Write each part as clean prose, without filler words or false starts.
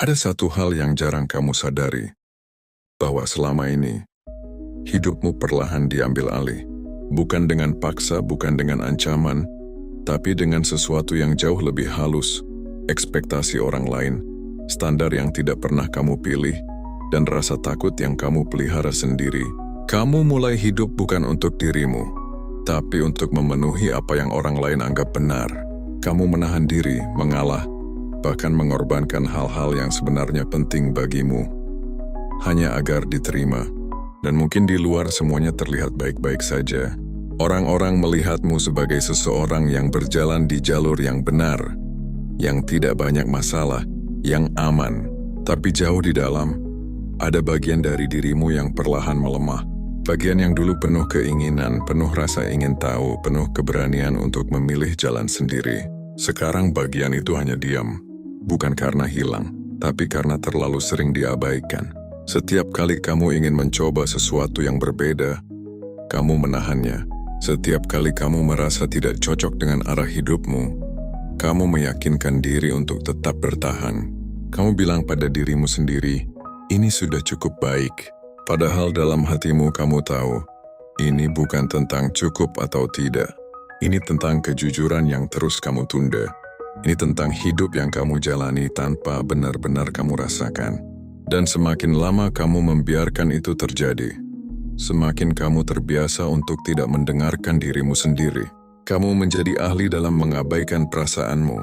Ada satu hal yang jarang kamu sadari, bahwa selama ini, hidupmu perlahan diambil alih. Bukan dengan paksa, bukan dengan ancaman, tapi dengan sesuatu yang jauh lebih halus, ekspektasi orang lain, standar yang tidak pernah kamu pilih, dan rasa takut yang kamu pelihara sendiri. Kamu mulai hidup bukan untuk dirimu, tapi untuk memenuhi apa yang orang lain anggap benar. Kamu menahan diri, mengalah, bahkan mengorbankan hal-hal yang sebenarnya penting bagimu, hanya agar diterima. Dan mungkin di luar semuanya terlihat baik-baik saja. Orang-orang melihatmu sebagai seseorang yang berjalan di jalur yang benar, yang tidak banyak masalah, yang aman. Tapi jauh di dalam, ada bagian dari dirimu yang perlahan melemah. Bagian yang dulu penuh keinginan, penuh rasa ingin tahu, penuh keberanian untuk memilih jalan sendiri. Sekarang bagian itu hanya diam. Bukan karena hilang, tapi karena terlalu sering diabaikan. Setiap kali kamu ingin mencoba sesuatu yang berbeda, kamu menahannya. Setiap kali kamu merasa tidak cocok dengan arah hidupmu, kamu meyakinkan diri untuk tetap bertahan. Kamu bilang pada dirimu sendiri, ini sudah cukup baik. Padahal dalam hatimu kamu tahu, ini bukan tentang cukup atau tidak. Ini tentang kejujuran yang terus kamu tunda. Ini tentang hidup yang kamu jalani tanpa benar-benar kamu rasakan. Dan semakin lama kamu membiarkan itu terjadi, semakin kamu terbiasa untuk tidak mendengarkan dirimu sendiri. Kamu menjadi ahli dalam mengabaikan perasaanmu,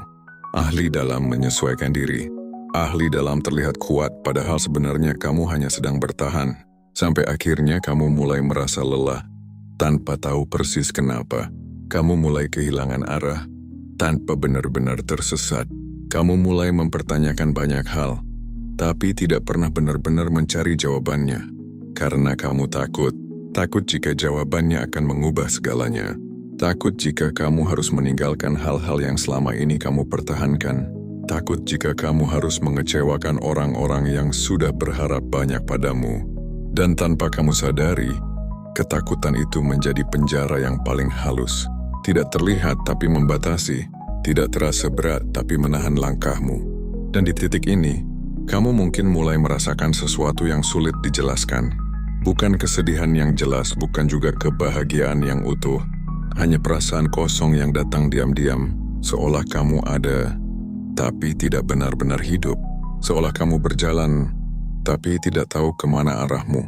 ahli dalam menyesuaikan diri, ahli dalam terlihat kuat padahal sebenarnya kamu hanya sedang bertahan. Sampai akhirnya kamu mulai merasa lelah, tanpa tahu persis kenapa. Kamu mulai kehilangan arah, tanpa benar-benar tersesat. Kamu mulai mempertanyakan banyak hal, tapi tidak pernah benar-benar mencari jawabannya. Karena kamu takut. Takut jika jawabannya akan mengubah segalanya. Takut jika kamu harus meninggalkan hal-hal yang selama ini kamu pertahankan. Takut jika kamu harus mengecewakan orang-orang yang sudah berharap banyak padamu. Dan tanpa kamu sadari, ketakutan itu menjadi penjara yang paling halus. Tidak terlihat tapi membatasi. Tidak terasa berat tapi menahan langkahmu. Dan di titik ini, kamu mungkin mulai merasakan sesuatu yang sulit dijelaskan. Bukan kesedihan yang jelas, bukan juga kebahagiaan yang utuh. Hanya perasaan kosong yang datang diam-diam, seolah kamu ada, tapi tidak benar-benar hidup. Seolah kamu berjalan, tapi tidak tahu kemana arahmu.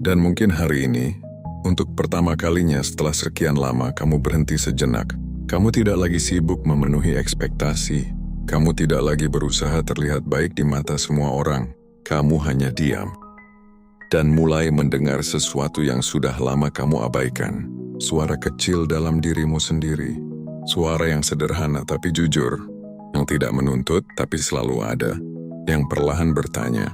Dan mungkin hari ini, untuk pertama kalinya setelah sekian lama kamu berhenti sejenak. Kamu tidak lagi sibuk memenuhi ekspektasi. Kamu tidak lagi berusaha terlihat baik di mata semua orang. Kamu hanya diam. Dan mulai mendengar sesuatu yang sudah lama kamu abaikan. Suara kecil dalam dirimu sendiri. Suara yang sederhana tapi jujur. Yang tidak menuntut tapi selalu ada. Yang perlahan bertanya,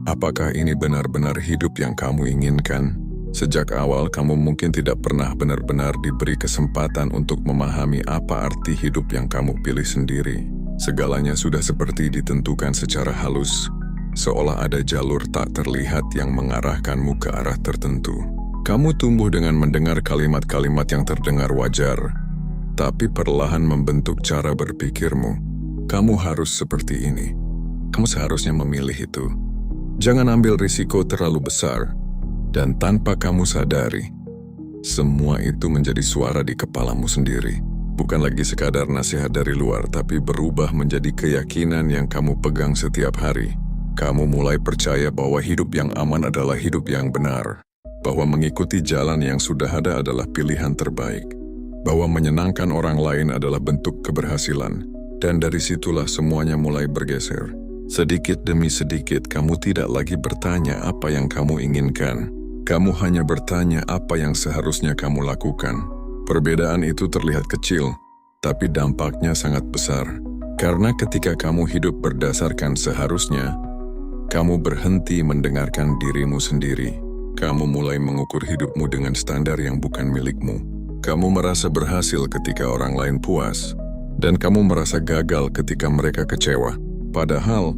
apakah ini benar-benar hidup yang kamu inginkan? Sejak awal kamu mungkin tidak pernah benar-benar diberi kesempatan untuk memahami apa arti hidup yang kamu pilih sendiri. Segalanya sudah seperti ditentukan secara halus, seolah ada jalur tak terlihat yang mengarahkanmu ke arah tertentu. Kamu tumbuh dengan mendengar kalimat-kalimat yang terdengar wajar, tapi perlahan membentuk cara berpikirmu. Kamu harus seperti ini. Kamu seharusnya memilih itu. Jangan ambil risiko terlalu besar. Dan tanpa kamu sadari, semua itu menjadi suara di kepalamu sendiri. Bukan lagi sekadar nasihat dari luar, tapi berubah menjadi keyakinan yang kamu pegang setiap hari. Kamu mulai percaya bahwa hidup yang aman adalah hidup yang benar. Bahwa mengikuti jalan yang sudah ada adalah pilihan terbaik. Bahwa menyenangkan orang lain adalah bentuk keberhasilan. Dan dari situlah semuanya mulai bergeser. Sedikit demi sedikit kamu tidak lagi bertanya apa yang kamu inginkan. Kamu hanya bertanya apa yang seharusnya kamu lakukan. Perbedaan itu terlihat kecil, tapi dampaknya sangat besar. Karena ketika kamu hidup berdasarkan seharusnya, kamu berhenti mendengarkan dirimu sendiri. Kamu mulai mengukur hidupmu dengan standar yang bukan milikmu. Kamu merasa berhasil ketika orang lain puas, dan kamu merasa gagal ketika mereka kecewa. Padahal,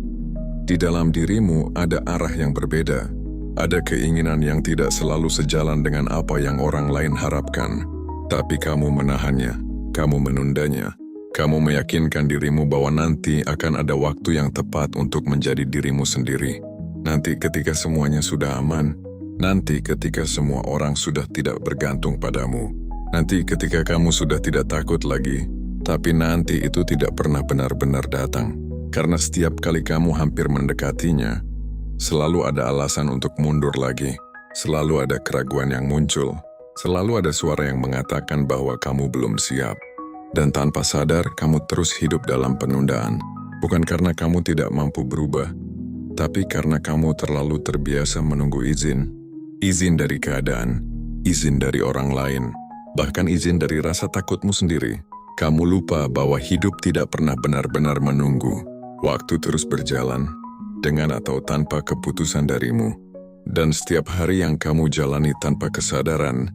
di dalam dirimu ada arah yang berbeda. Ada keinginan yang tidak selalu sejalan dengan apa yang orang lain harapkan. Tapi kamu menahannya, kamu menundanya, Kamu meyakinkan dirimu bahwa nanti akan ada waktu yang tepat untuk menjadi dirimu sendiri. Nanti ketika semuanya sudah aman, nanti ketika semua orang sudah tidak bergantung padamu, nanti ketika kamu sudah tidak takut lagi, tapi nanti itu tidak pernah benar-benar datang. Karena setiap kali kamu hampir mendekatinya, selalu ada alasan untuk mundur lagi. Selalu ada keraguan yang muncul. Selalu ada suara yang mengatakan bahwa kamu belum siap. Dan tanpa sadar, kamu terus hidup dalam penundaan. Bukan karena kamu tidak mampu berubah, tapi karena kamu terlalu terbiasa menunggu izin. Izin dari keadaan, izin dari orang lain, bahkan izin dari rasa takutmu sendiri. Kamu lupa bahwa hidup tidak pernah benar-benar menunggu. Waktu terus berjalan, dengan atau tanpa keputusan darimu. Dan setiap hari yang kamu jalani tanpa kesadaran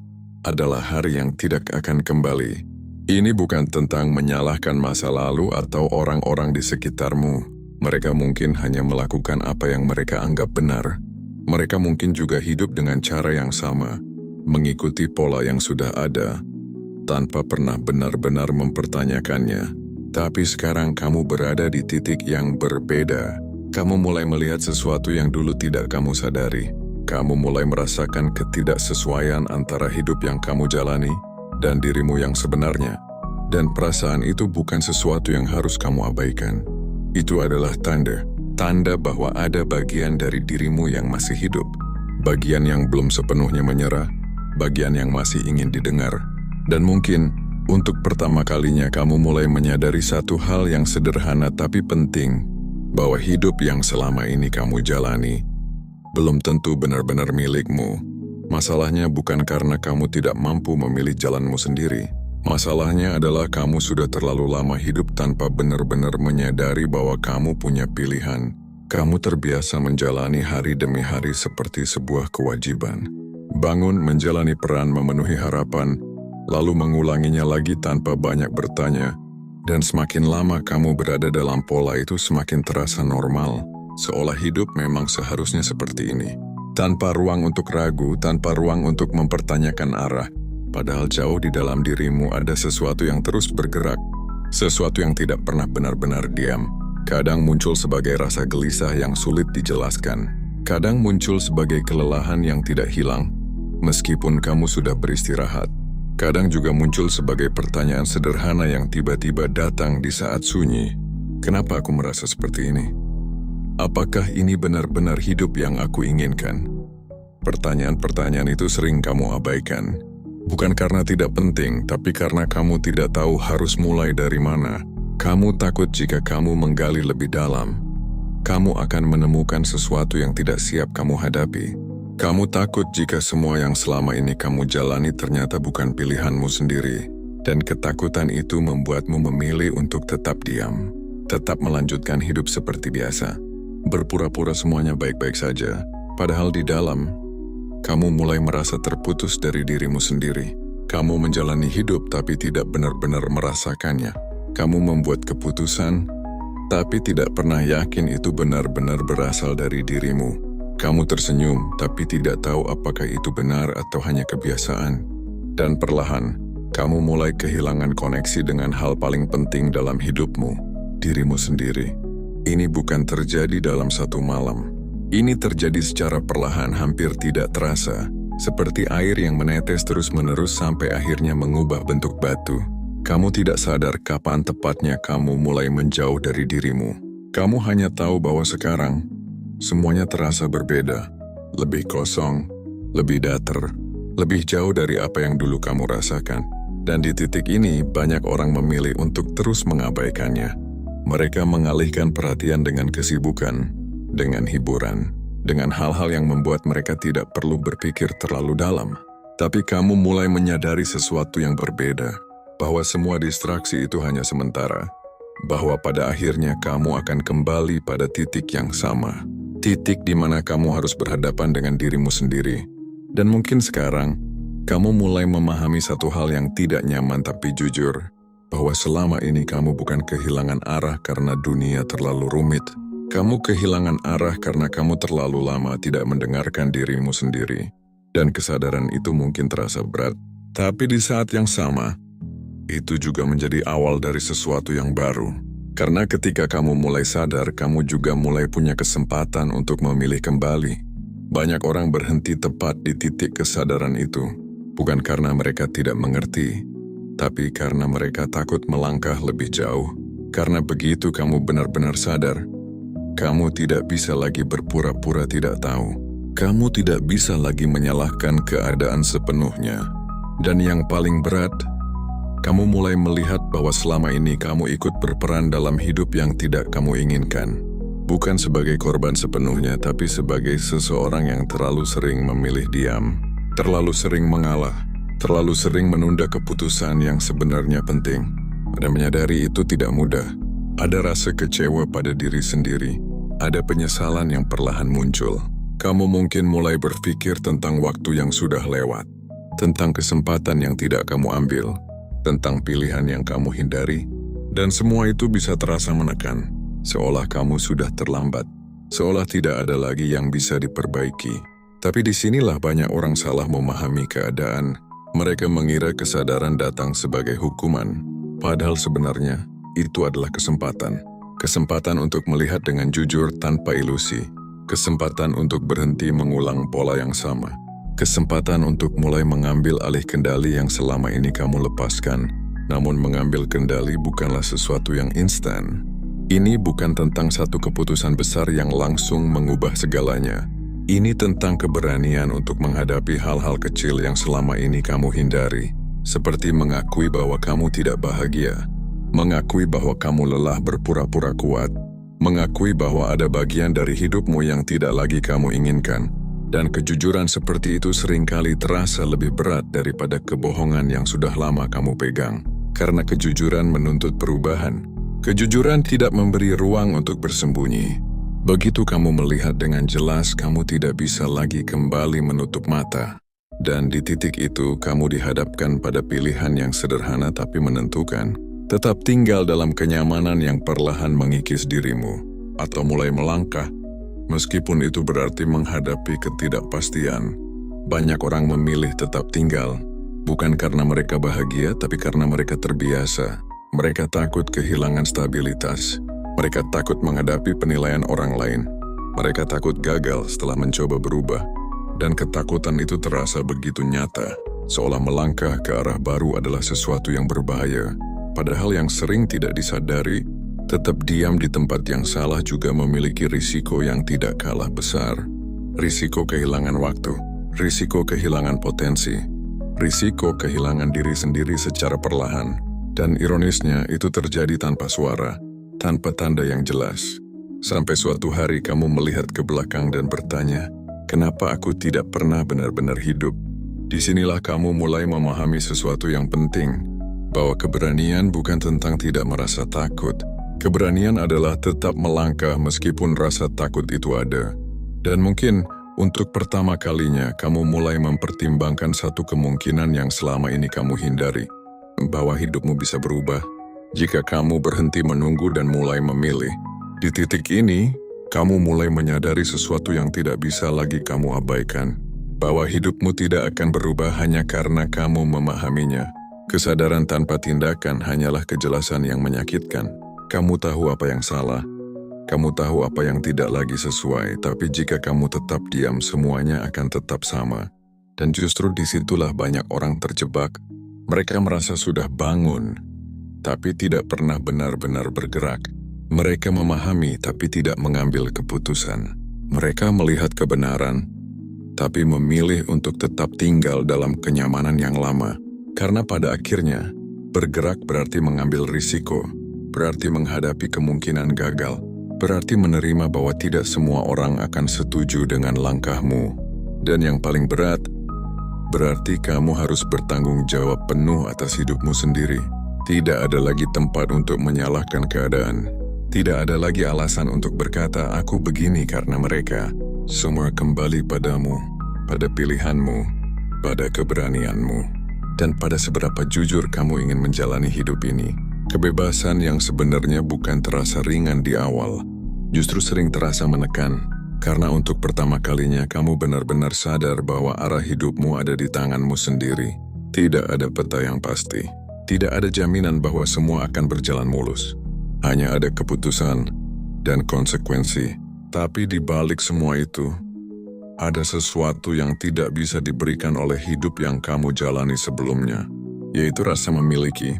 adalah hari yang tidak akan kembali. Ini bukan tentang menyalahkan masa lalu atau orang-orang di sekitarmu. Mereka mungkin hanya melakukan apa yang mereka anggap benar. Mereka mungkin juga hidup dengan cara yang sama, mengikuti pola yang sudah ada, tanpa pernah benar-benar mempertanyakannya. Tapi sekarang kamu berada di titik yang berbeda. Kamu mulai melihat sesuatu yang dulu tidak kamu sadari. Kamu mulai merasakan ketidaksesuaian antara hidup yang kamu jalani dan dirimu yang sebenarnya. Dan perasaan itu bukan sesuatu yang harus kamu abaikan. Itu adalah tanda bahwa ada bagian dari dirimu yang masih hidup. Bagian yang belum sepenuhnya menyerah, bagian yang masih ingin didengar. Dan mungkin, untuk pertama kalinya kamu mulai menyadari satu hal yang sederhana tapi penting, bahwa hidup yang selama ini kamu jalani belum tentu benar-benar milikmu. Masalahnya bukan karena kamu tidak mampu memilih jalanmu sendiri. Masalahnya adalah kamu sudah terlalu lama hidup tanpa benar-benar menyadari bahwa kamu punya pilihan. Kamu terbiasa menjalani hari demi hari seperti sebuah kewajiban. Bangun, menjalani peran, memenuhi harapan, lalu mengulanginya lagi tanpa banyak bertanya. Dan semakin lama kamu berada dalam pola itu, semakin terasa normal. Seolah hidup memang seharusnya seperti ini. Tanpa ruang untuk ragu, tanpa ruang untuk mempertanyakan arah. Padahal jauh di dalam dirimu ada sesuatu yang terus bergerak. Sesuatu yang tidak pernah benar-benar diam. Kadang muncul sebagai rasa gelisah yang sulit dijelaskan. Kadang muncul sebagai kelelahan yang tidak hilang, meskipun kamu sudah beristirahat. Kadang juga muncul sebagai pertanyaan sederhana yang tiba-tiba datang di saat sunyi. Kenapa aku merasa seperti ini? Apakah ini benar-benar hidup yang aku inginkan? Pertanyaan-pertanyaan itu sering kamu abaikan. Bukan karena tidak penting, tapi karena kamu tidak tahu harus mulai dari mana. Kamu takut jika kamu menggali lebih dalam, kamu akan menemukan sesuatu yang tidak siap kamu hadapi. Kamu takut jika semua yang selama ini kamu jalani ternyata bukan pilihanmu sendiri. Dan ketakutan itu membuatmu memilih untuk tetap diam, tetap melanjutkan hidup seperti biasa. Berpura-pura semuanya baik-baik saja, padahal di dalam, kamu mulai merasa terputus dari dirimu sendiri. Kamu menjalani hidup tapi tidak benar-benar merasakannya. Kamu membuat keputusan, tapi tidak pernah yakin itu benar-benar berasal dari dirimu. Kamu tersenyum, tapi tidak tahu apakah itu benar atau hanya kebiasaan. Dan perlahan, kamu mulai kehilangan koneksi dengan hal paling penting dalam hidupmu, dirimu sendiri. Ini bukan terjadi dalam satu malam. Ini terjadi secara perlahan, hampir tidak terasa. Seperti air yang menetes terus-menerus sampai akhirnya mengubah bentuk batu. Kamu tidak sadar kapan tepatnya kamu mulai menjauh dari dirimu. Kamu hanya tahu bahwa sekarang, semuanya terasa berbeda. Lebih kosong, lebih datar, lebih jauh dari apa yang dulu kamu rasakan. Dan di titik ini, banyak orang memilih untuk terus mengabaikannya. Mereka mengalihkan perhatian dengan kesibukan, dengan hiburan, dengan hal-hal yang membuat mereka tidak perlu berpikir terlalu dalam. Tapi kamu mulai menyadari sesuatu yang berbeda, bahwa semua distraksi itu hanya sementara, bahwa pada akhirnya kamu akan kembali pada titik yang sama, titik di mana kamu harus berhadapan dengan dirimu sendiri. Dan mungkin sekarang, kamu mulai memahami satu hal yang tidak nyaman tapi jujur, bahwa selama ini kamu bukan kehilangan arah karena dunia terlalu rumit. Kamu kehilangan arah karena kamu terlalu lama tidak mendengarkan dirimu sendiri. Dan kesadaran itu mungkin terasa berat. Tapi di saat yang sama, itu juga menjadi awal dari sesuatu yang baru. Karena ketika kamu mulai sadar, kamu juga mulai punya kesempatan untuk memilih kembali. Banyak orang berhenti tepat di titik kesadaran itu, bukan karena mereka tidak mengerti, tapi karena mereka takut melangkah lebih jauh. Karena begitu kamu benar-benar sadar, kamu tidak bisa lagi berpura-pura tidak tahu. Kamu tidak bisa lagi menyalahkan keadaan sepenuhnya. Dan yang paling berat, kamu mulai melihat bahwa selama ini kamu ikut berperan dalam hidup yang tidak kamu inginkan. Bukan sebagai korban sepenuhnya, tapi sebagai seseorang yang terlalu sering memilih diam, terlalu sering mengalah, terlalu sering menunda keputusan yang sebenarnya penting. Dan menyadari itu tidak mudah. Ada rasa kecewa pada diri sendiri, ada penyesalan yang perlahan muncul. Kamu mungkin mulai berpikir tentang waktu yang sudah lewat, tentang kesempatan yang tidak kamu ambil, tentang pilihan yang kamu hindari, dan semua itu bisa terasa menekan, seolah kamu sudah terlambat, seolah tidak ada lagi yang bisa diperbaiki. Tapi disinilah banyak orang salah memahami keadaan. Mereka mengira kesadaran datang sebagai hukuman, padahal sebenarnya itu adalah kesempatan. Kesempatan untuk melihat dengan jujur tanpa ilusi, kesempatan untuk berhenti mengulang pola yang sama, kesempatan untuk mulai mengambil alih kendali yang selama ini kamu lepaskan. Namun mengambil kendali bukanlah sesuatu yang instan. Ini bukan tentang satu keputusan besar yang langsung mengubah segalanya. Ini tentang keberanian untuk menghadapi hal-hal kecil yang selama ini kamu hindari. Seperti mengakui bahwa kamu tidak bahagia, mengakui bahwa kamu lelah berpura-pura kuat, mengakui bahwa ada bagian dari hidupmu yang tidak lagi kamu inginkan. Dan kejujuran seperti itu seringkali terasa lebih berat daripada kebohongan yang sudah lama kamu pegang. Karena kejujuran menuntut perubahan. Kejujuran tidak memberi ruang untuk bersembunyi. Begitu kamu melihat dengan jelas, kamu tidak bisa lagi kembali menutup mata. Dan di titik itu, kamu dihadapkan pada pilihan yang sederhana tapi menentukan. Tetap tinggal dalam kenyamanan yang perlahan mengikis dirimu, atau mulai melangkah, meskipun itu berarti menghadapi ketidakpastian. Banyak orang memilih tetap tinggal, bukan karena mereka bahagia, tapi karena mereka terbiasa. Mereka takut kehilangan stabilitas. Mereka takut menghadapi penilaian orang lain. Mereka takut gagal setelah mencoba berubah. Dan ketakutan itu terasa begitu nyata, seolah melangkah ke arah baru adalah sesuatu yang berbahaya. Padahal yang sering tidak disadari, tetap diam di tempat yang salah juga memiliki risiko yang tidak kalah besar. Risiko kehilangan waktu, risiko kehilangan potensi, risiko kehilangan diri sendiri secara perlahan. Dan ironisnya itu terjadi tanpa suara, tanpa tanda yang jelas. Sampai suatu hari kamu melihat ke belakang dan bertanya, kenapa aku tidak pernah benar-benar hidup? Disinilah kamu mulai memahami sesuatu yang penting, bahwa keberanian bukan tentang tidak merasa takut. Keberanian adalah tetap melangkah meskipun rasa takut itu ada. Dan mungkin untuk pertama kalinya kamu mulai mempertimbangkan satu kemungkinan yang selama ini kamu hindari, bahwa hidupmu bisa berubah jika kamu berhenti menunggu dan mulai memilih. Di titik ini, kamu mulai menyadari sesuatu yang tidak bisa lagi kamu abaikan, bahwa hidupmu tidak akan berubah hanya karena kamu memahaminya. Kesadaran tanpa tindakan hanyalah kejelasan yang menyakitkan. Kamu tahu apa yang salah, kamu tahu apa yang tidak lagi sesuai, tapi jika kamu tetap diam, semuanya akan tetap sama. Dan justru disitulah banyak orang terjebak. Mereka merasa sudah bangun, tapi tidak pernah benar-benar bergerak. Mereka memahami, tapi tidak mengambil keputusan. Mereka melihat kebenaran, tapi memilih untuk tetap tinggal dalam kenyamanan yang lama. Karena pada akhirnya, bergerak berarti mengambil risiko, berarti menghadapi kemungkinan gagal, berarti menerima bahwa tidak semua orang akan setuju dengan langkahmu. Dan yang paling berat, berarti kamu harus bertanggung jawab penuh atas hidupmu sendiri. Tidak ada lagi tempat untuk menyalahkan keadaan. Tidak ada lagi alasan untuk berkata, aku begini karena mereka. Semua kembali padamu, pada pilihanmu, pada keberanianmu, dan pada seberapa jujur kamu ingin menjalani hidup ini. Kebebasan yang sebenarnya bukan terasa ringan di awal, justru sering terasa menekan. Karena untuk pertama kalinya kamu benar-benar sadar bahwa arah hidupmu ada di tanganmu sendiri. Tidak ada peta yang pasti. Tidak ada jaminan bahwa semua akan berjalan mulus. Hanya ada keputusan dan konsekuensi. Tapi di balik semua itu, ada sesuatu yang tidak bisa diberikan oleh hidup yang kamu jalani sebelumnya, yaitu rasa memiliki.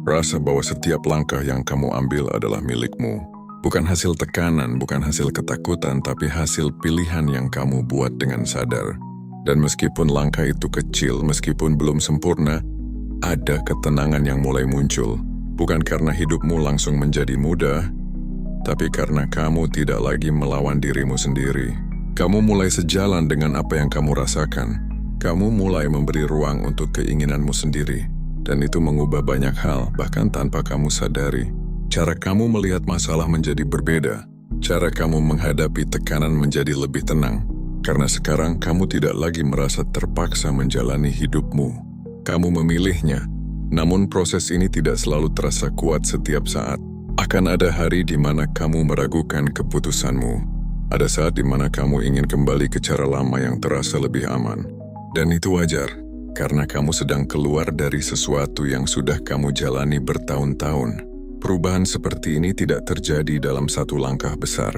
Rasa bahwa setiap langkah yang kamu ambil adalah milikmu. Bukan hasil tekanan, bukan hasil ketakutan, tapi hasil pilihan yang kamu buat dengan sadar. Dan meskipun langkah itu kecil, meskipun belum sempurna, ada ketenangan yang mulai muncul. Bukan karena hidupmu langsung menjadi mudah, tapi karena kamu tidak lagi melawan dirimu sendiri. Kamu mulai sejalan dengan apa yang kamu rasakan. Kamu mulai memberi ruang untuk keinginanmu sendiri. Dan itu mengubah banyak hal, bahkan tanpa kamu sadari. Cara kamu melihat masalah menjadi berbeda. Cara kamu menghadapi tekanan menjadi lebih tenang. Karena sekarang kamu tidak lagi merasa terpaksa menjalani hidupmu. Kamu memilihnya. Namun proses ini tidak selalu terasa kuat setiap saat. Akan ada hari di mana kamu meragukan keputusanmu. Ada saat di mana kamu ingin kembali ke cara lama yang terasa lebih aman. Dan itu wajar. Karena kamu sedang keluar dari sesuatu yang sudah kamu jalani bertahun-tahun. Perubahan seperti ini tidak terjadi dalam satu langkah besar.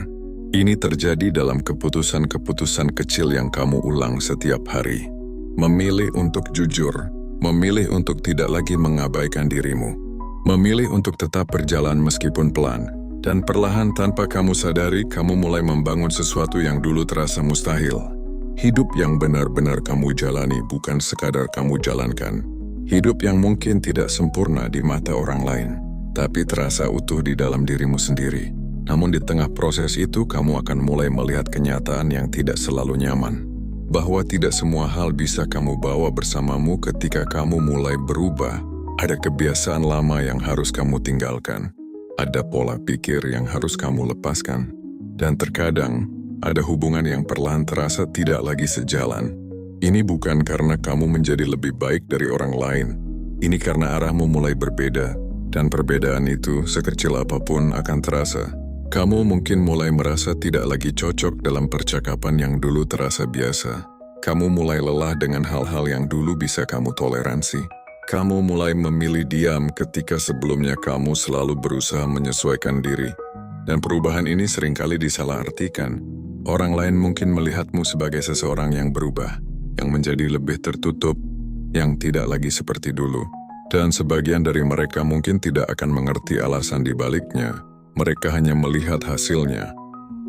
Ini terjadi dalam keputusan-keputusan kecil yang kamu ulang setiap hari. Memilih untuk jujur, memilih untuk tidak lagi mengabaikan dirimu, memilih untuk tetap berjalan meskipun pelan, dan perlahan tanpa kamu sadari kamu mulai membangun sesuatu yang dulu terasa mustahil. Hidup yang benar-benar kamu jalani bukan sekadar kamu jalankan. Hidup yang mungkin tidak sempurna di mata orang lain, tapi terasa utuh di dalam dirimu sendiri. Namun di tengah proses itu kamu akan mulai melihat kenyataan yang tidak selalu nyaman. Bahwa tidak semua hal bisa kamu bawa bersamamu ketika kamu mulai berubah. Ada kebiasaan lama yang harus kamu tinggalkan. Ada pola pikir yang harus kamu lepaskan. Dan terkadang, ada hubungan yang perlahan terasa tidak lagi sejalan. Ini bukan karena kamu menjadi lebih baik dari orang lain. Ini karena arahmu mulai berbeda. Dan perbedaan itu, sekecil apapun, akan terasa. Kamu mungkin mulai merasa tidak lagi cocok dalam percakapan yang dulu terasa biasa. Kamu mulai lelah dengan hal-hal yang dulu bisa kamu toleransi. Kamu mulai memilih diam ketika sebelumnya kamu selalu berusaha menyesuaikan diri. Dan perubahan ini seringkali disalahartikan. Orang lain mungkin melihatmu sebagai seseorang yang berubah, yang menjadi lebih tertutup, yang tidak lagi seperti dulu. Dan sebagian dari mereka mungkin tidak akan mengerti alasan di baliknya. Mereka hanya melihat hasilnya,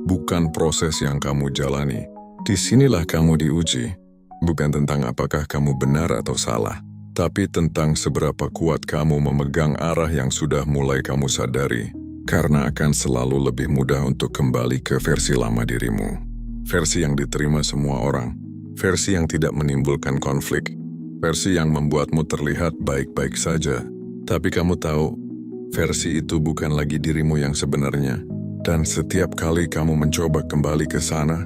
bukan proses yang kamu jalani. Disinilah kamu diuji, bukan tentang apakah kamu benar atau salah, tapi tentang seberapa kuat kamu memegang arah yang sudah mulai kamu sadari. Karena akan selalu lebih mudah untuk kembali ke versi lama dirimu. Versi yang diterima semua orang. Versi yang tidak menimbulkan konflik. Versi yang membuatmu terlihat baik-baik saja. Tapi kamu tahu, versi itu bukan lagi dirimu yang sebenarnya. Dan setiap kali kamu mencoba kembali ke sana,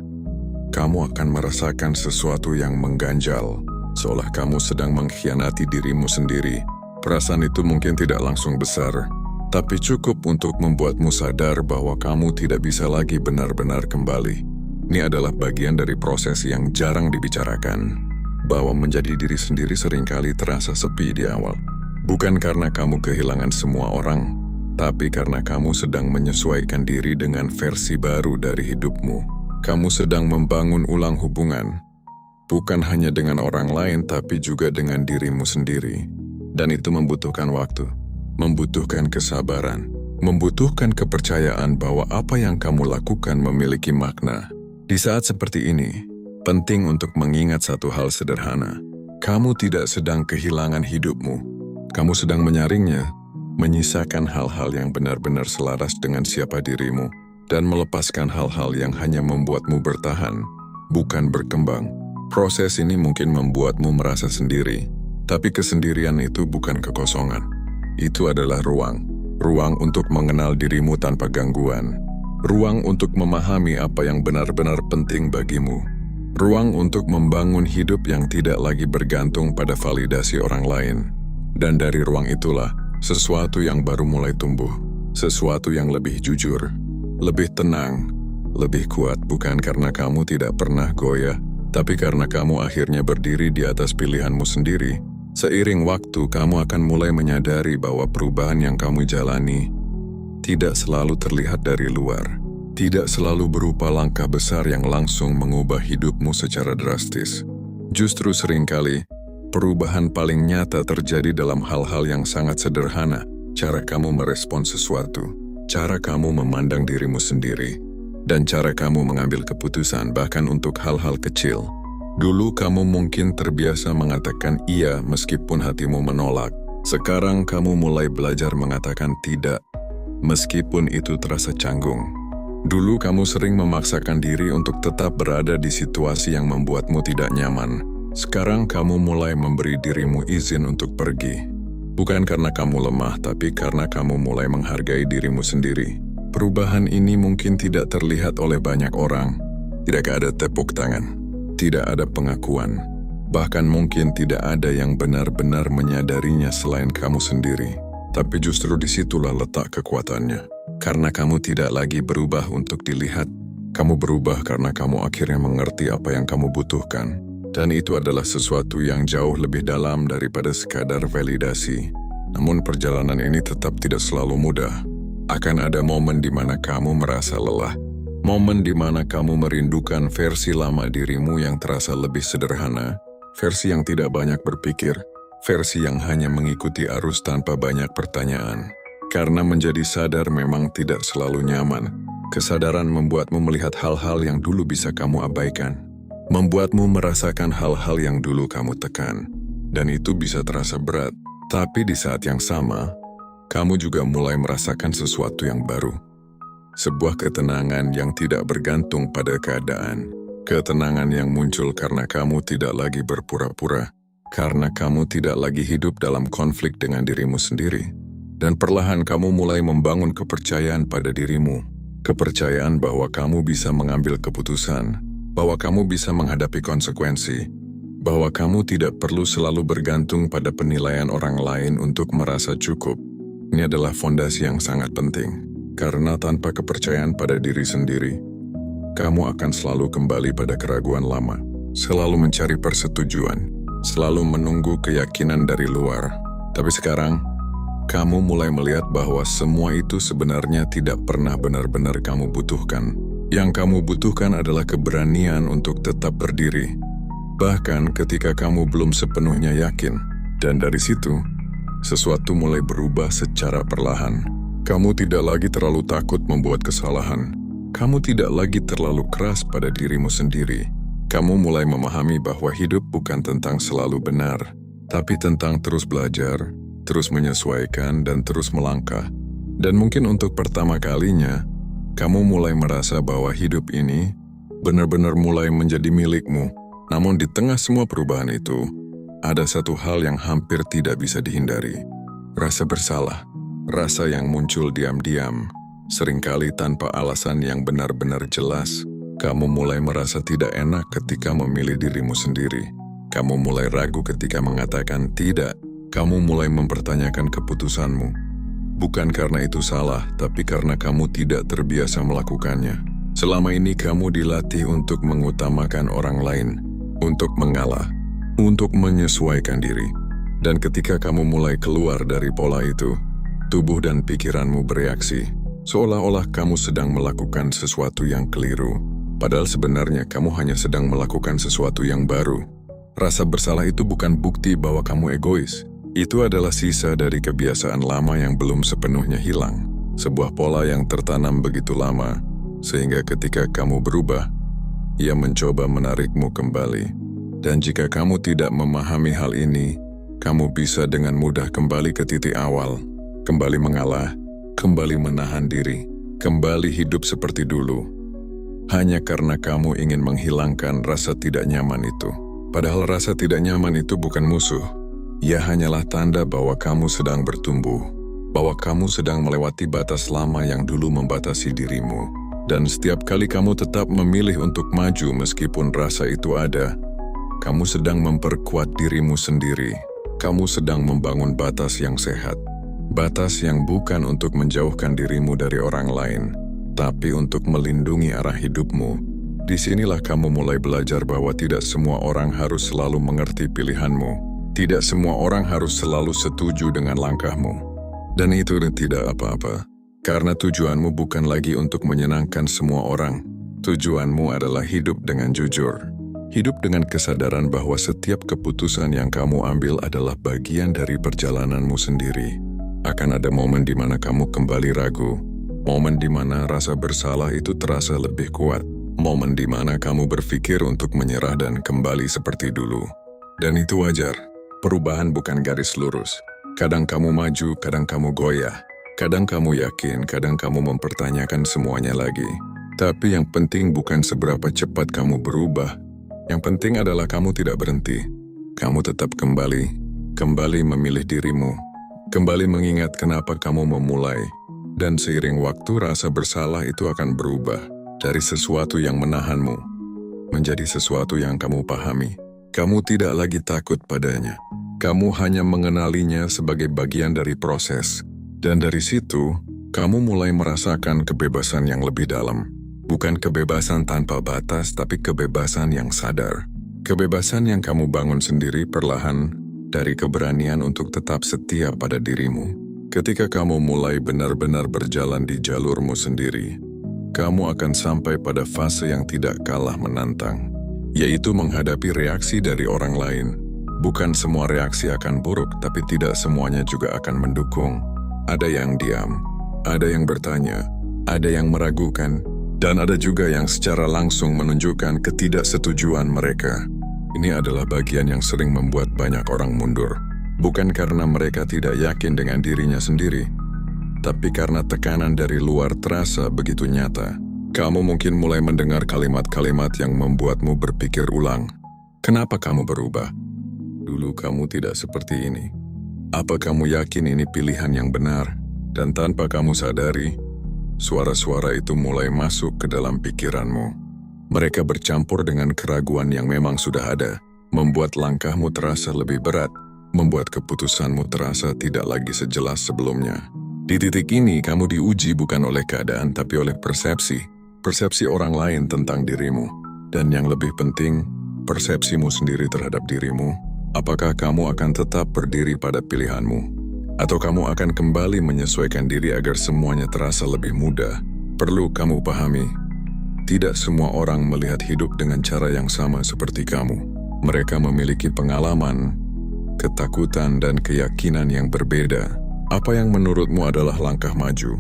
kamu akan merasakan sesuatu yang mengganjal. Seolah kamu sedang mengkhianati dirimu sendiri. Perasaan itu mungkin tidak langsung besar, tapi cukup untuk membuatmu sadar bahwa kamu tidak bisa lagi benar-benar kembali. Ini adalah bagian dari proses yang jarang dibicarakan, bahwa menjadi diri sendiri seringkali terasa sepi di awal. Bukan karena kamu kehilangan semua orang, tapi karena kamu sedang menyesuaikan diri dengan versi baru dari hidupmu. Kamu sedang membangun ulang hubungan, bukan hanya dengan orang lain, tapi juga dengan dirimu sendiri. Dan itu membutuhkan waktu. Membutuhkan kesabaran, membutuhkan kepercayaan bahwa apa yang kamu lakukan memiliki makna. Di saat seperti ini, penting untuk mengingat satu hal sederhana. Kamu tidak sedang kehilangan hidupmu. Kamu sedang menyaringnya, menyisakan hal-hal yang benar-benar selaras dengan siapa dirimu, dan melepaskan hal-hal yang hanya membuatmu bertahan, bukan berkembang. Proses ini mungkin membuatmu merasa sendiri, tapi kesendirian itu bukan kekosongan. Itu adalah ruang untuk mengenal dirimu tanpa gangguan, ruang untuk memahami apa yang benar-benar penting bagimu, ruang untuk membangun hidup yang tidak lagi bergantung pada validasi orang lain. Dan dari ruang itulah, sesuatu yang baru mulai tumbuh, sesuatu yang lebih jujur, lebih tenang, lebih kuat, bukan karena kamu tidak pernah goyah, tapi karena kamu akhirnya berdiri di atas pilihanmu sendiri, Seiring waktu, kamu akan mulai menyadari bahwa perubahan yang kamu jalani tidak selalu terlihat dari luar. Tidak selalu berupa langkah besar yang langsung mengubah hidupmu secara drastis. Justru seringkali, perubahan paling nyata terjadi dalam hal-hal yang sangat sederhana. Cara kamu merespon sesuatu, cara kamu memandang dirimu sendiri, dan cara kamu mengambil keputusan bahkan untuk hal-hal kecil. Dulu kamu mungkin terbiasa mengatakan iya meskipun hatimu menolak. Sekarang kamu mulai belajar mengatakan tidak, meskipun itu terasa canggung. Dulu kamu sering memaksakan diri untuk tetap berada di situasi yang membuatmu tidak nyaman. Sekarang kamu mulai memberi dirimu izin untuk pergi. Bukan karena kamu lemah, tapi karena kamu mulai menghargai dirimu sendiri. Perubahan ini mungkin tidak terlihat oleh banyak orang. Tidak ada tepuk tangan, tidak ada pengakuan. Bahkan mungkin tidak ada yang benar-benar menyadarinya selain kamu sendiri. Tapi justru disitulah letak kekuatannya. Karena kamu tidak lagi berubah untuk dilihat. Kamu berubah karena kamu akhirnya mengerti apa yang kamu butuhkan. Dan itu adalah sesuatu yang jauh lebih dalam daripada sekadar validasi. Namun perjalanan ini tetap tidak selalu mudah. Akan ada momen di mana kamu merasa lelah. Momen di mana kamu merindukan versi lama dirimu yang terasa lebih sederhana. Versi yang tidak banyak berpikir. Versi yang hanya mengikuti arus tanpa banyak pertanyaan. Karena menjadi sadar memang tidak selalu nyaman. Kesadaran membuatmu melihat hal-hal yang dulu bisa kamu abaikan. Membuatmu merasakan hal-hal yang dulu kamu tekan. Dan itu bisa terasa berat. Tapi di saat yang sama, kamu juga mulai merasakan sesuatu yang baru. Sebuah ketenangan yang tidak bergantung pada keadaan. Ketenangan yang muncul karena kamu tidak lagi berpura-pura. Karena kamu tidak lagi hidup dalam konflik dengan dirimu sendiri. Dan perlahan kamu mulai membangun kepercayaan pada dirimu. Kepercayaan bahwa kamu bisa mengambil keputusan. Bahwa kamu bisa menghadapi konsekuensi, bahwa kamu tidak perlu selalu bergantung pada penilaian orang lain untuk merasa cukup. Ini adalah fondasi yang sangat penting, karena tanpa kepercayaan pada diri sendiri, kamu akan selalu kembali pada keraguan lama, selalu mencari persetujuan, selalu menunggu keyakinan dari luar. Tapi sekarang, kamu mulai melihat bahwa semua itu sebenarnya tidak pernah benar-benar kamu butuhkan. Yang kamu butuhkan adalah keberanian untuk tetap berdiri. Bahkan ketika kamu belum sepenuhnya yakin. Dan dari situ, sesuatu mulai berubah secara perlahan. Kamu tidak lagi terlalu takut membuat kesalahan. Kamu tidak lagi terlalu keras pada dirimu sendiri. Kamu mulai memahami bahwa hidup bukan tentang selalu benar, tapi tentang terus belajar, terus menyesuaikan, dan terus melangkah. Dan mungkin untuk pertama kalinya, kamu mulai merasa bahwa hidup ini benar-benar mulai menjadi milikmu. Namun di tengah semua perubahan itu, ada satu hal yang hampir tidak bisa dihindari. Rasa bersalah. Rasa yang muncul diam-diam. Seringkali tanpa alasan yang benar-benar jelas. Kamu mulai merasa tidak enak ketika memilih dirimu sendiri. Kamu mulai ragu ketika mengatakan tidak. Kamu mulai mempertanyakan keputusanmu. Bukan karena itu salah, tapi karena kamu tidak terbiasa melakukannya. Selama ini kamu dilatih untuk mengutamakan orang lain, untuk mengalah, untuk menyesuaikan diri. Dan ketika kamu mulai keluar dari pola itu, tubuh dan pikiranmu bereaksi, seolah-olah kamu sedang melakukan sesuatu yang keliru. Padahal sebenarnya kamu hanya sedang melakukan sesuatu yang baru. Rasa bersalah itu bukan bukti bahwa kamu egois. Itu adalah sisa dari kebiasaan lama yang belum sepenuhnya hilang. Sebuah pola yang tertanam begitu lama, sehingga ketika kamu berubah, ia mencoba menarikmu kembali. Dan jika kamu tidak memahami hal ini, kamu bisa dengan mudah kembali ke titik awal, kembali mengalah, kembali menahan diri, kembali hidup seperti dulu. Hanya karena kamu ingin menghilangkan rasa tidak nyaman itu. Padahal rasa tidak nyaman itu bukan musuh. Ia hanyalah tanda bahwa kamu sedang bertumbuh, bahwa kamu sedang melewati batas lama yang dulu membatasi dirimu. Dan setiap kali kamu tetap memilih untuk maju meskipun rasa itu ada, kamu sedang memperkuat dirimu sendiri. Kamu sedang membangun batas yang sehat. Batas yang bukan untuk menjauhkan dirimu dari orang lain, tapi untuk melindungi arah hidupmu. Disinilah kamu mulai belajar bahwa tidak semua orang harus selalu mengerti pilihanmu. Tidak semua orang harus selalu setuju dengan langkahmu. Dan itu tidak apa-apa, karena tujuanmu bukan lagi untuk menyenangkan semua orang. Tujuanmu adalah hidup dengan jujur. Hidup dengan kesadaran bahwa setiap keputusan yang kamu ambil adalah bagian dari perjalananmu sendiri. Akan ada momen di mana kamu kembali ragu, momen di mana rasa bersalah itu terasa lebih kuat, momen di mana kamu berpikir untuk menyerah dan kembali seperti dulu. Dan itu wajar. Perubahan bukan garis lurus. Kadang kamu maju, kadang kamu goyah. Kadang kamu yakin, kadang kamu mempertanyakan semuanya lagi. Tapi yang penting bukan seberapa cepat kamu berubah. Yang penting adalah kamu tidak berhenti. Kamu tetap kembali memilih dirimu. Kembali mengingat kenapa kamu memulai. Dan seiring waktu rasa bersalah itu akan berubah. Dari sesuatu yang menahanmu, menjadi sesuatu yang kamu pahami. Kamu tidak lagi takut padanya. Kamu hanya mengenalinya sebagai bagian dari proses. Dan dari situ, kamu mulai merasakan kebebasan yang lebih dalam. Bukan kebebasan tanpa batas, tapi kebebasan yang sadar. Kebebasan yang kamu bangun sendiri perlahan dari keberanian untuk tetap setia pada dirimu. Ketika kamu mulai benar-benar berjalan di jalurmu sendiri, kamu akan sampai pada fase yang tidak kalah menantang. Yaitu menghadapi reaksi dari orang lain. Bukan semua reaksi akan buruk, tapi tidak semuanya juga akan mendukung. Ada yang diam, ada yang bertanya, ada yang meragukan, dan ada juga yang secara langsung menunjukkan ketidaksetujuan mereka. Ini adalah bagian yang sering membuat banyak orang mundur. Bukan karena mereka tidak yakin dengan dirinya sendiri, tapi karena tekanan dari luar terasa begitu nyata. Kamu mungkin mulai mendengar kalimat-kalimat yang membuatmu berpikir ulang. Kenapa kamu berubah? Dulu kamu tidak seperti ini. Apa kamu yakin ini pilihan yang benar? Dan tanpa kamu sadari, suara-suara itu mulai masuk ke dalam pikiranmu. Mereka bercampur dengan keraguan yang memang sudah ada, membuat langkahmu terasa lebih berat, membuat keputusanmu terasa tidak lagi sejelas sebelumnya. Di titik ini, kamu diuji bukan oleh keadaan, tapi oleh persepsi. Persepsi orang lain tentang dirimu, dan yang lebih penting, persepsimu sendiri terhadap dirimu. Apakah kamu akan tetap berdiri pada pilihanmu? Atau kamu akan kembali menyesuaikan diri agar semuanya terasa lebih mudah? Perlu kamu pahami, tidak semua orang melihat hidup dengan cara yang sama seperti kamu. Mereka memiliki pengalaman, ketakutan, dan keyakinan yang berbeda. Apa yang menurutmu adalah langkah maju,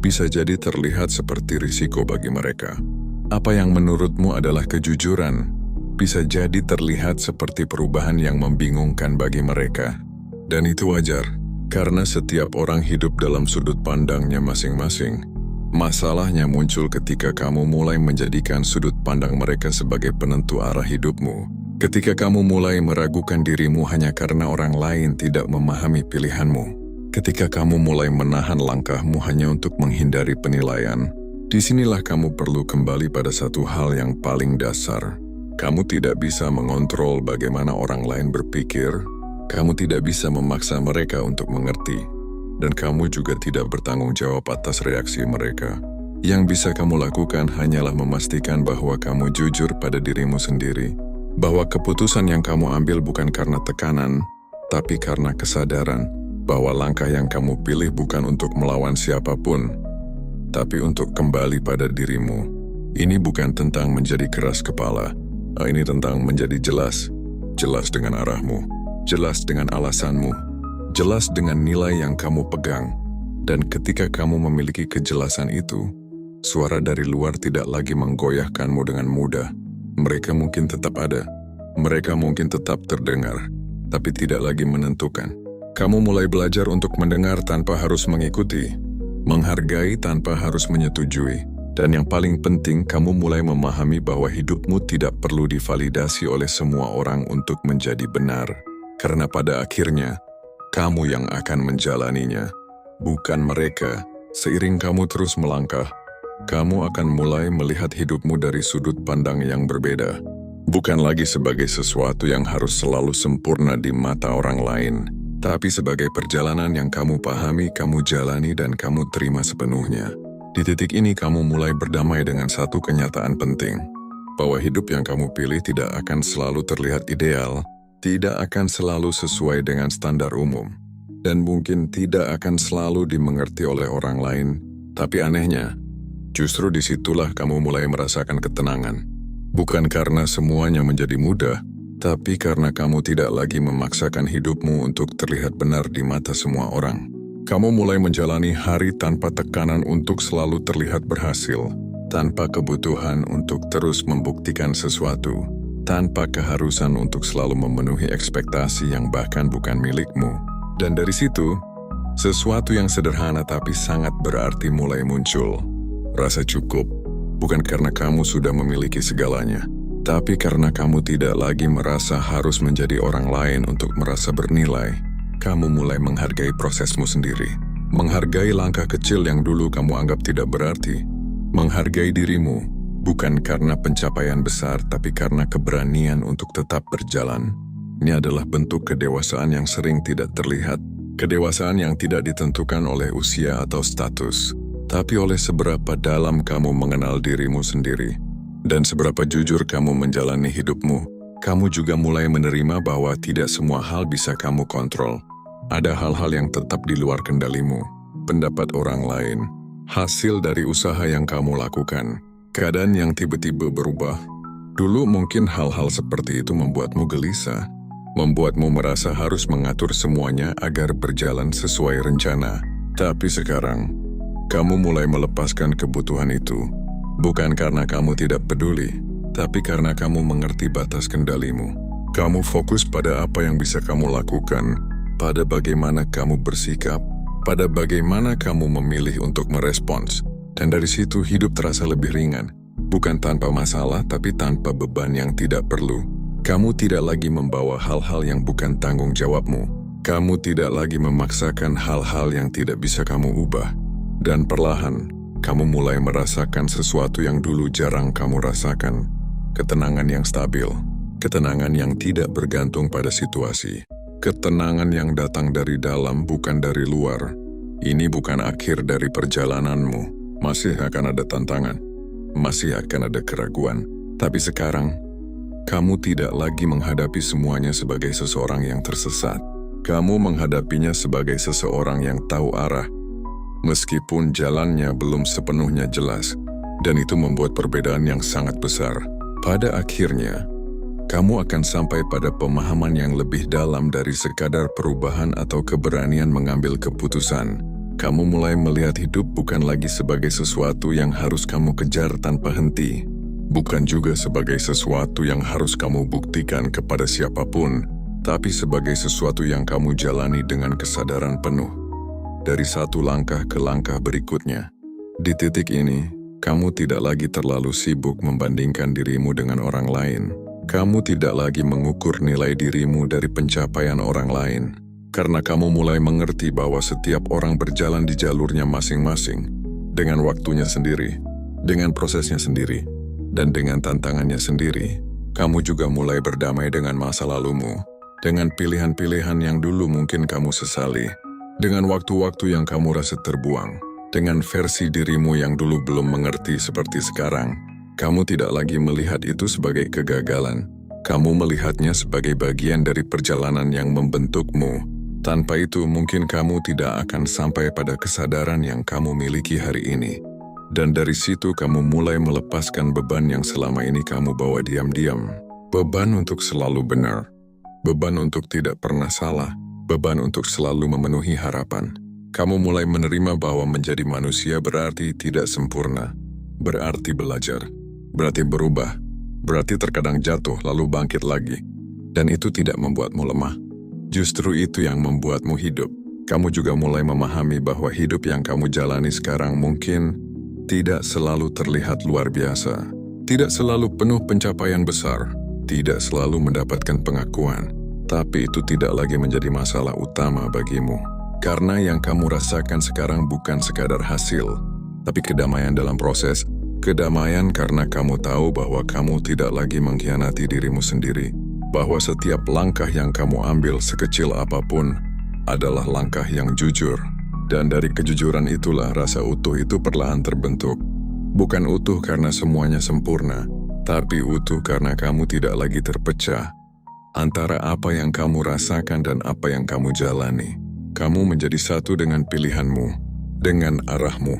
bisa jadi terlihat seperti risiko bagi mereka. Apa yang menurutmu adalah kejujuran, bisa jadi terlihat seperti perubahan yang membingungkan bagi mereka. Dan itu wajar, karena setiap orang hidup dalam sudut pandangnya masing-masing. Masalahnya muncul ketika kamu mulai menjadikan sudut pandang mereka sebagai penentu arah hidupmu. Ketika kamu mulai meragukan dirimu hanya karena orang lain tidak memahami pilihanmu. Ketika kamu mulai menahan langkahmu hanya untuk menghindari penilaian, disinilah kamu perlu kembali pada satu hal yang paling dasar. Kamu tidak bisa mengontrol bagaimana orang lain berpikir, kamu tidak bisa memaksa mereka untuk mengerti, dan kamu juga tidak bertanggung jawab atas reaksi mereka. Yang bisa kamu lakukan hanyalah memastikan bahwa kamu jujur pada dirimu sendiri, bahwa keputusan yang kamu ambil bukan karena tekanan, tapi karena kesadaran, bahwa langkah yang kamu pilih bukan untuk melawan siapapun, tapi untuk kembali pada dirimu. Ini bukan tentang menjadi keras kepala, ini tentang menjadi jelas dengan arahmu, jelas dengan alasanmu, jelas dengan nilai yang kamu pegang. Dan ketika kamu memiliki kejelasan itu, suara dari luar tidak lagi menggoyahkanmu dengan mudah. Mereka mungkin tetap ada, mereka mungkin tetap terdengar, tapi tidak lagi menentukan. Kamu mulai belajar untuk mendengar tanpa harus mengikuti, menghargai tanpa harus menyetujui, dan yang paling penting, kamu mulai memahami bahwa hidupmu tidak perlu divalidasi oleh semua orang untuk menjadi benar. Karena pada akhirnya, kamu yang akan menjalaninya, bukan mereka. Seiring kamu terus melangkah, kamu akan mulai melihat hidupmu dari sudut pandang yang berbeda. Bukan lagi sebagai sesuatu yang harus selalu sempurna di mata orang lain, tapi sebagai perjalanan yang kamu pahami, kamu jalani, dan kamu terima sepenuhnya. Di titik ini kamu mulai berdamai dengan satu kenyataan penting, bahwa hidup yang kamu pilih tidak akan selalu terlihat ideal, tidak akan selalu sesuai dengan standar umum, dan mungkin tidak akan selalu dimengerti oleh orang lain. Tapi anehnya, justru disitulah kamu mulai merasakan ketenangan. Bukan karena semuanya menjadi mudah, tapi karena kamu tidak lagi memaksakan hidupmu untuk terlihat benar di mata semua orang. Kamu mulai menjalani hari tanpa tekanan untuk selalu terlihat berhasil, tanpa kebutuhan untuk terus membuktikan sesuatu, tanpa keharusan untuk selalu memenuhi ekspektasi yang bahkan bukan milikmu. Dan dari situ, sesuatu yang sederhana tapi sangat berarti mulai muncul. Rasa cukup, bukan karena kamu sudah memiliki segalanya, tapi karena kamu tidak lagi merasa harus menjadi orang lain untuk merasa bernilai. Kamu mulai menghargai prosesmu sendiri, menghargai langkah kecil yang dulu kamu anggap tidak berarti, menghargai dirimu, bukan karena pencapaian besar, tapi karena keberanian untuk tetap berjalan. Ini adalah bentuk kedewasaan yang sering tidak terlihat, kedewasaan yang tidak ditentukan oleh usia atau status, tapi oleh seberapa dalam kamu mengenal dirimu sendiri. Dan seberapa jujur kamu menjalani hidupmu. Kamu juga mulai menerima bahwa tidak semua hal bisa kamu kontrol. Ada hal-hal yang tetap di luar kendalimu, pendapat orang lain, hasil dari usaha yang kamu lakukan, keadaan yang tiba-tiba berubah. Dulu mungkin hal-hal seperti itu membuatmu gelisah, membuatmu merasa harus mengatur semuanya agar berjalan sesuai rencana. Tapi sekarang, kamu mulai melepaskan kebutuhan itu, bukan karena kamu tidak peduli, tapi karena kamu mengerti batas kendalimu. Kamu fokus pada apa yang bisa kamu lakukan, pada bagaimana kamu bersikap, pada bagaimana kamu memilih untuk merespons. Dan dari situ hidup terasa lebih ringan, bukan tanpa masalah tapi tanpa beban yang tidak perlu. Kamu tidak lagi membawa hal-hal yang bukan tanggung jawabmu. Kamu tidak lagi memaksakan hal-hal yang tidak bisa kamu ubah. Dan perlahan, kamu mulai merasakan sesuatu yang dulu jarang kamu rasakan. Ketenangan yang stabil, ketenangan yang tidak bergantung pada situasi. Ketenangan yang datang dari dalam bukan dari luar. Ini bukan akhir dari perjalananmu. Masih akan ada tantangan, masih akan ada keraguan. Tapi sekarang, kamu tidak lagi menghadapi semuanya sebagai seseorang yang tersesat. Kamu menghadapinya sebagai seseorang yang tahu arah, meskipun jalannya belum sepenuhnya jelas. Dan itu membuat perbedaan yang sangat besar. Pada akhirnya, kamu akan sampai pada pemahaman yang lebih dalam dari sekadar perubahan atau keberanian mengambil keputusan. Kamu mulai melihat hidup bukan lagi sebagai sesuatu yang harus kamu kejar tanpa henti, bukan juga sebagai sesuatu yang harus kamu buktikan kepada siapapun, tapi sebagai sesuatu yang kamu jalani dengan kesadaran penuh. Dari satu langkah ke langkah berikutnya. Di titik ini, kamu tidak lagi terlalu sibuk membandingkan dirimu dengan orang lain. Kamu tidak lagi mengukur nilai dirimu dari pencapaian orang lain. Karena kamu mulai mengerti bahwa setiap orang berjalan di jalurnya masing-masing, dengan waktunya sendiri, dengan prosesnya sendiri, dan dengan tantangannya sendiri. Kamu juga mulai berdamai dengan masa lalumu, dengan pilihan-pilihan yang dulu mungkin kamu sesali, dengan waktu-waktu yang kamu rasa terbuang, dengan versi dirimu yang dulu belum mengerti seperti sekarang. Kamu tidak lagi melihat itu sebagai kegagalan. Kamu melihatnya sebagai bagian dari perjalanan yang membentukmu. Tanpa itu mungkin kamu tidak akan sampai pada kesadaran yang kamu miliki hari ini. Dan dari situ kamu mulai melepaskan beban yang selama ini kamu bawa diam-diam. Beban untuk selalu benar. Beban untuk tidak pernah salah. Beban untuk selalu memenuhi harapan. Kamu mulai menerima bahwa menjadi manusia berarti tidak sempurna. Berarti belajar. Berarti berubah. Berarti terkadang jatuh lalu bangkit lagi. Dan itu tidak membuatmu lemah. Justru itu yang membuatmu hidup. Kamu juga mulai memahami bahwa hidup yang kamu jalani sekarang mungkin tidak selalu terlihat luar biasa. Tidak selalu penuh pencapaian besar. Tidak selalu mendapatkan pengakuan. Tapi itu tidak lagi menjadi masalah utama bagimu. Karena yang kamu rasakan sekarang bukan sekadar hasil, tapi kedamaian dalam proses. Kedamaian karena kamu tahu bahwa kamu tidak lagi mengkhianati dirimu sendiri. Bahwa setiap langkah yang kamu ambil sekecil apapun adalah langkah yang jujur. Dan dari kejujuran itulah rasa utuh itu perlahan terbentuk. Bukan utuh karena semuanya sempurna, tapi utuh karena kamu tidak lagi terpecah. antara apa yang kamu rasakan dan apa yang kamu jalani. Kamu menjadi satu dengan pilihanmu, dengan arahmu,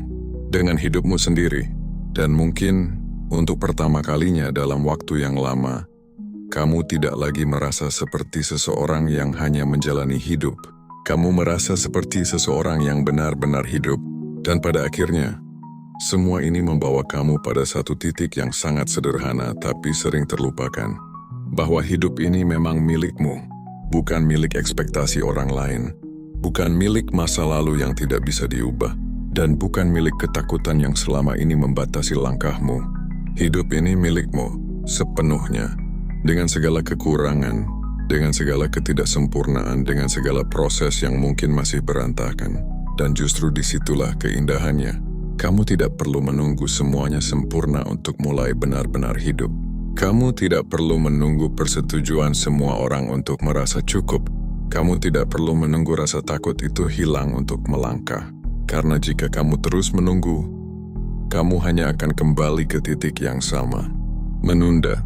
dengan hidupmu sendiri. Dan mungkin untuk pertama kalinya dalam waktu yang lama, kamu tidak lagi merasa seperti seseorang yang hanya menjalani hidup. Kamu merasa seperti seseorang yang benar-benar hidup. Dan pada akhirnya, semua ini membawa kamu pada satu titik yang sangat sederhana tapi sering terlupakan. Bahwa hidup ini memang milikmu, bukan milik ekspektasi orang lain. Bukan milik masa lalu yang tidak bisa diubah, dan bukan milik ketakutan yang selama ini membatasi langkahmu. Hidup ini milikmu sepenuhnya, dengan segala kekurangan, dengan segala ketidaksempurnaan, dengan segala proses yang mungkin masih berantakan. Dan justru disitulah keindahannya. Kamu tidak perlu menunggu semuanya sempurna untuk mulai benar-benar hidup. Kamu tidak perlu menunggu persetujuan semua orang untuk merasa cukup. Kamu tidak perlu menunggu rasa takut itu hilang untuk melangkah. Karena jika kamu terus menunggu, kamu hanya akan kembali ke titik yang sama. Menunda,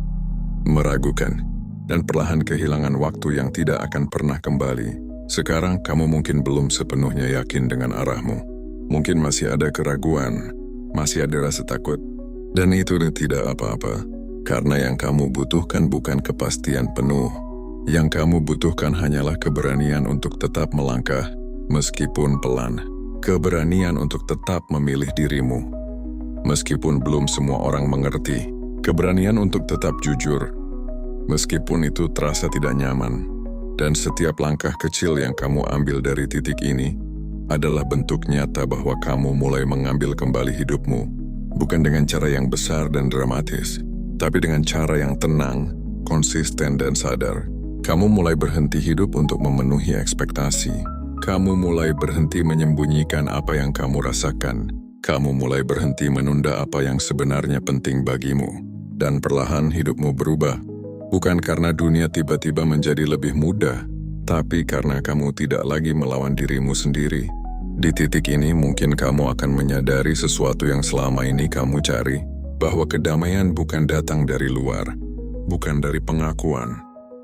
meragukan, dan perlahan kehilangan waktu yang tidak akan pernah kembali. Sekarang kamu mungkin belum sepenuhnya yakin dengan arahmu. Mungkin masih ada keraguan, masih ada rasa takut. Dan itu tidak apa-apa. Karena yang kamu butuhkan bukan kepastian penuh. Yang kamu butuhkan hanyalah keberanian untuk tetap melangkah, meskipun pelan. Keberanian untuk tetap memilih dirimu, meskipun belum semua orang mengerti. Keberanian untuk tetap jujur, meskipun itu terasa tidak nyaman. Dan setiap langkah kecil yang kamu ambil dari titik ini adalah bentuk nyata bahwa kamu mulai mengambil kembali hidupmu. Bukan dengan cara yang besar dan dramatis, tapi dengan cara yang tenang, konsisten dan sadar. Kamu mulai berhenti hidup untuk memenuhi ekspektasi. Kamu mulai berhenti menyembunyikan apa yang kamu rasakan. Kamu mulai berhenti menunda apa yang sebenarnya penting bagimu. Dan perlahan hidupmu berubah. Bukan karena dunia tiba-tiba menjadi lebih mudah, tapi karena kamu tidak lagi melawan dirimu sendiri. Di titik ini mungkin kamu akan menyadari sesuatu yang selama ini kamu cari, bahwa kedamaian bukan datang dari luar, bukan dari pengakuan,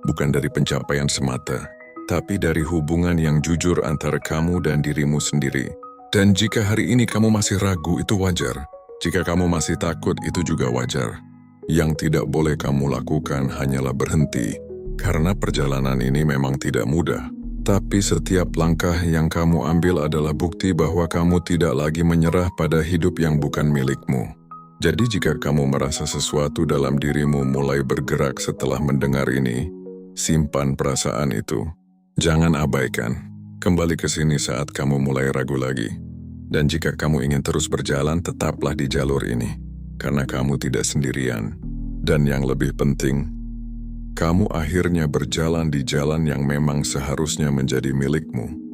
bukan dari pencapaian semata, tapi dari hubungan yang jujur antara kamu dan dirimu sendiri. Dan jika hari ini kamu masih ragu, itu wajar. Jika kamu masih takut, itu juga wajar. Yang tidak boleh kamu lakukan hanyalah berhenti, karena perjalanan ini memang tidak mudah. Tapi setiap langkah yang kamu ambil adalah bukti bahwa kamu tidak lagi menyerah pada hidup yang bukan milikmu. Jadi jika kamu merasa sesuatu dalam dirimu mulai bergerak setelah mendengar ini, simpan perasaan itu. Jangan abaikan. Kembali ke sini saat kamu mulai ragu lagi. Dan jika kamu ingin terus berjalan, tetaplah di jalur ini. Karena kamu tidak sendirian. Dan yang lebih penting, kamu akhirnya berjalan di jalan yang memang seharusnya menjadi milikmu.